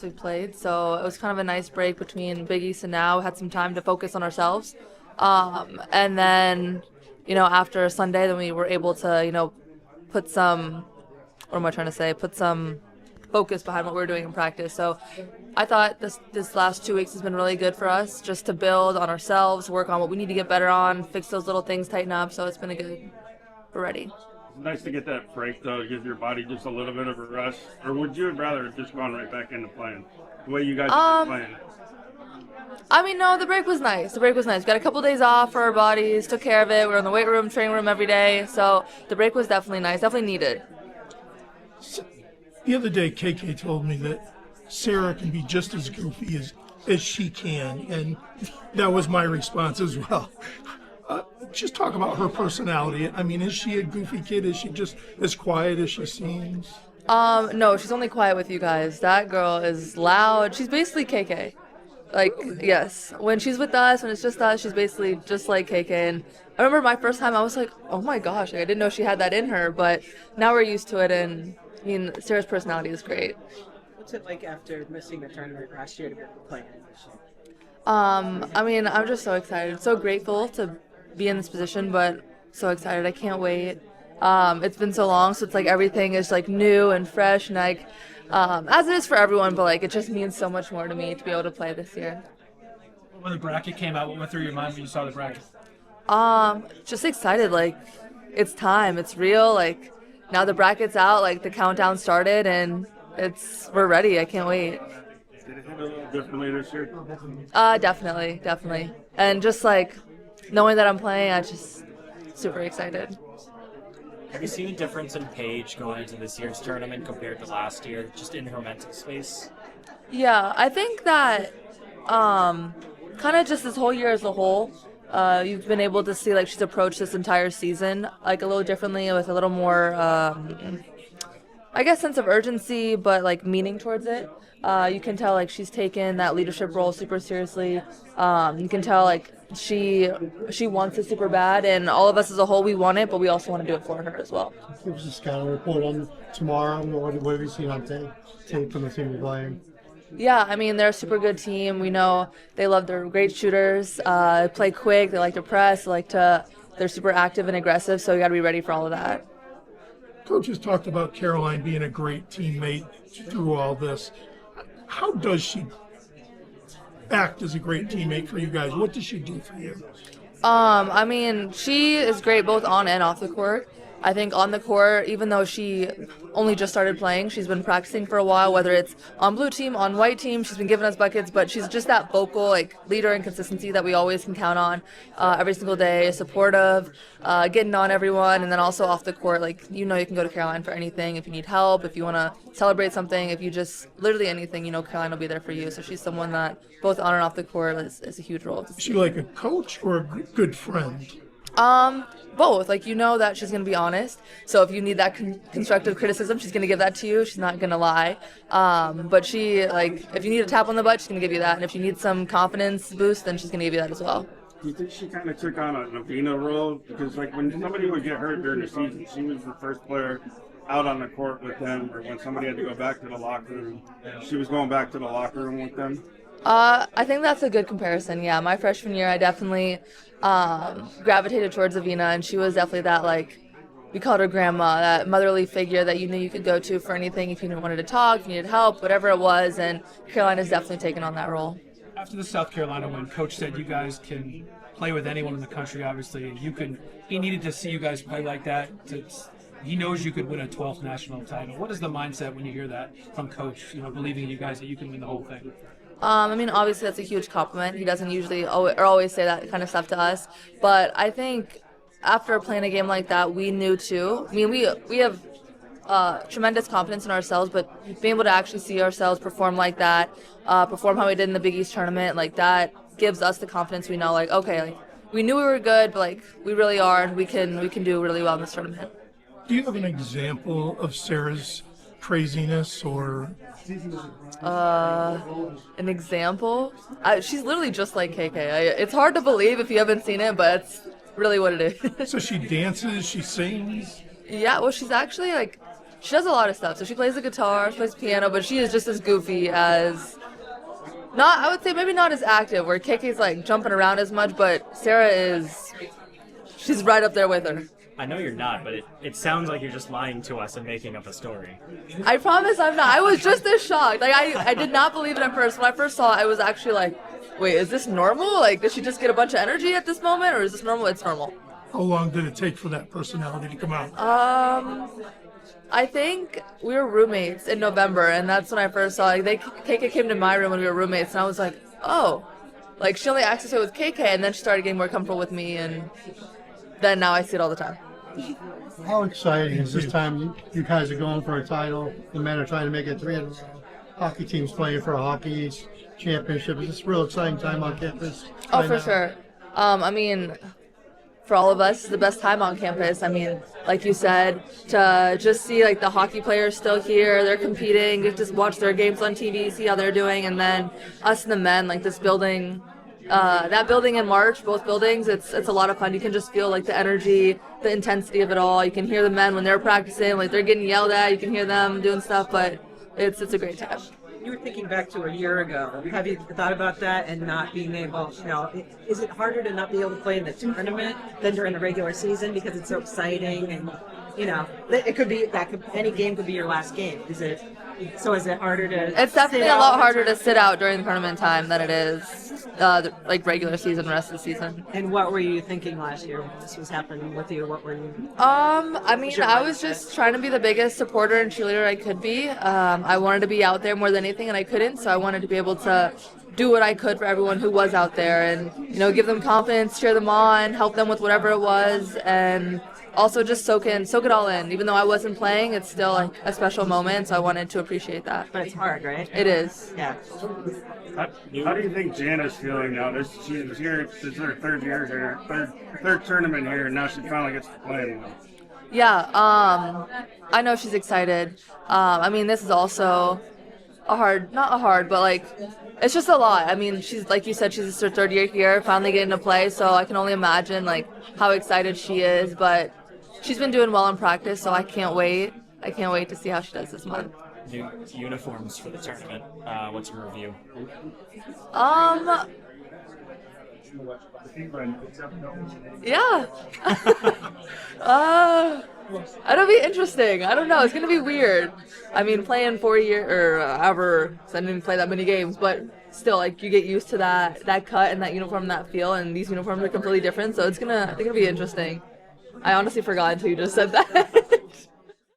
we played, so it was kind of a nice break between Big East and now. We had some time to focus on ourselves. And then, after Sunday, then we were able to, put some, what am I trying to say, put some focus behind what we were doing in practice. So I thought this last 2 weeks has been really good for us just to build on ourselves, work on what we need to get better on, fix those little things, tighten up. So it's been a good, we're ready. It's nice to get that break, though, to give your body just a little bit of a rest. Or would you rather have just gone right back into playing the way you guys have been playing? No, the break was nice. We got a couple days off for our bodies, took care of it. We were in the weight room, training room every day. So the break was definitely nice, definitely needed. The other day, KK told me that Sarah can be just as goofy as she can, and that was my response as well. Just talk about her personality. I mean, is she a goofy kid? Is she just as quiet as she seems? No, she's only quiet with you guys. That girl is loud. She's basically KK. Yes. When she's with us, when it's just us, she's basically just like KK. And I remember my first time, I was like, oh my gosh, I didn't know she had that in her. But now we're used to it, and Sarah's personality is great. What's it like after missing the tournament last year to be playing this year? I'm just so excited, so grateful to be in this position, but so excited. I can't wait. It's been so long, so it's like everything is like new and fresh, and as it is for everyone, but it just means so much more to me to be able to play this year. When the bracket came out, what went through your mind when you saw the bracket? Just excited. It's time. It's real. Now the bracket's out. The countdown started, and we're ready. I can't wait. Did it hit a little differently this year? Definitely. And just knowing that I'm playing, I'm just super excited. Have you seen a difference in Paige going into this year's tournament compared to last year, just in her mental space? Yeah, I think that kind of just this whole year as a whole, you've been able to see she's approached this entire season a little differently, with a little more, sense of urgency, but meaning towards it. You can tell she's taken that leadership role super seriously. You can tell she wants it super bad, and all of us as a whole, we want it, but we also want to do it for her as well. Give us a scouting report on tomorrow. What have you seen on tape from the team you're playing? Yeah, they're a super good team. We know they love their great shooters, play quick, they like to press, they're super active and aggressive, so you got to be ready for all of that. Coach has talked about Caroline being a great teammate through all this. How does she act as a great teammate for you guys? What does she do for you? She is great both on and off the court. I think on the court, even though she only just started playing, she's been practicing for a while, whether it's on blue team, on white team, she's been giving us buckets, but she's just that vocal leader and consistency that we always can count on every single day, supportive, getting on everyone, and then also off the court, you can go to Caroline for anything. If you need help, if you want to celebrate something, if you just, literally anything, Caroline will be there for you. So she's someone that both on and off the court is a huge role. Is she like a coach or a good friend? Both. That she's going to be honest. So if you need that constructive criticism, she's going to give that to you. She's not going to lie. But she, if you need a tap on the butt, she's going to give you that. And if you need some confidence boost, then she's going to give you that as well. Do you think she kind of took on a Navina role? Because, when somebody would get hurt during the season, she was the first player out on the court with them, or when somebody had to go back to the locker room, she was going back to the locker room with them. I think that's a good comparison. Yeah, my freshman year, I definitely gravitated towards Avina, and she was definitely that, we called her grandma, that motherly figure that you knew you could go to for anything if you wanted to talk, if you needed help, whatever it was, and Caroline has definitely taken on that role. After the South Carolina win, Coach said you guys can play with anyone in the country, obviously, and he needed to see you guys play like that. He knows you could win a 12th national title. What is the mindset when you hear that from Coach, believing in you guys that you can win the whole thing? Obviously that's a huge compliment. He doesn't usually always say that kind of stuff to us. But I think after playing a game like that, we knew too. We have tremendous confidence in ourselves, but being able to actually see ourselves perform like that, perform how we did in the Big East tournament, that gives us the confidence. We know, okay, we knew we were good, but we really are, and we can do really well in this tournament. Do you have an example of Sarah's craziness or? An example? She's literally just like KK. It's hard to believe if you haven't seen it, but it's really what it is. So she dances, she sings? Yeah, well, she's actually she does a lot of stuff. So she plays the guitar, she plays piano, but she is just as goofy as, not, I would say maybe not as active, where KK's like jumping around as much, but Sarah is, she's right up there with her. I know you're not, but it sounds like you're just lying to us and making up a story. I promise I'm not. I was just as shocked. Like, I did not believe it at first. When I first saw it, I was actually like, wait, is this normal? Like, did she just get a bunch of energy at this moment, or is this normal? It's normal. How long did it take for that personality to come out? I think we were roommates in November, and that's when I first saw it. KK came to my room when we were roommates, and I was like, oh. Like, she only accessed it with KK, and then she started getting more comfortable with me, and then now I see it all the time. How exciting is this time? You guys are going for a title. The men are trying to make it 3 in a row. Hockey teams playing for a hockey championship. Is this a real exciting time on campus? Oh, for sure. I mean, for all of us, it's the best time on campus. I mean, like you said, to just see like the hockey players still here, they're competing, just watch their games on TV, see how they're doing, and then us and the men, like this building, that building in March, both buildings, it's a lot of fun. You can just feel like the energy, the intensity of it all. You can hear the men when they're practicing, like they're getting yelled at. You can hear them doing stuff, but it's a great time. You were thinking back to a year ago. Have you thought about that and not being able, is it harder to not be able to play in the tournament than during the regular season because it's so exciting and, it could be, any game could be your last game. Is it harder to It's definitely a lot harder to sit out during the tournament time than it is like regular season, rest of the season. And what were you thinking last year when this was happening with you? What were you? I mean, I was just trying to be the biggest supporter and cheerleader I could be. I wanted to be out there more than anything, and I couldn't, so I wanted to be able to do what I could for everyone who was out there and, give them confidence, cheer them on, help them with whatever it was, and also just soak it all in. Even though I wasn't playing, it's still like a special moment, so I wanted to appreciate that. But it's hard, right? It is. Yeah. How do you think Jan is feeling now? She was here, this is her third year here, third tournament here, and now she finally gets to play in one. Yeah, I know she's excited. I mean, this is also but like, it's just a lot. I mean, she's, like you said, she's her third year here, finally getting to play, so I can only imagine like how excited she is, but she's been doing well in practice, so I can't wait. I can't wait to see how she does this month. New uniforms for the tournament. What's your review? Yeah. It'll be interesting. I don't know. It's gonna be weird. I mean, playing 4 years or however, 'cause I didn't play that many games, but still, like you get used to that cut and that uniform, and that feel, and these uniforms are completely different. So I think it'll be interesting. I honestly forgot until you just said that.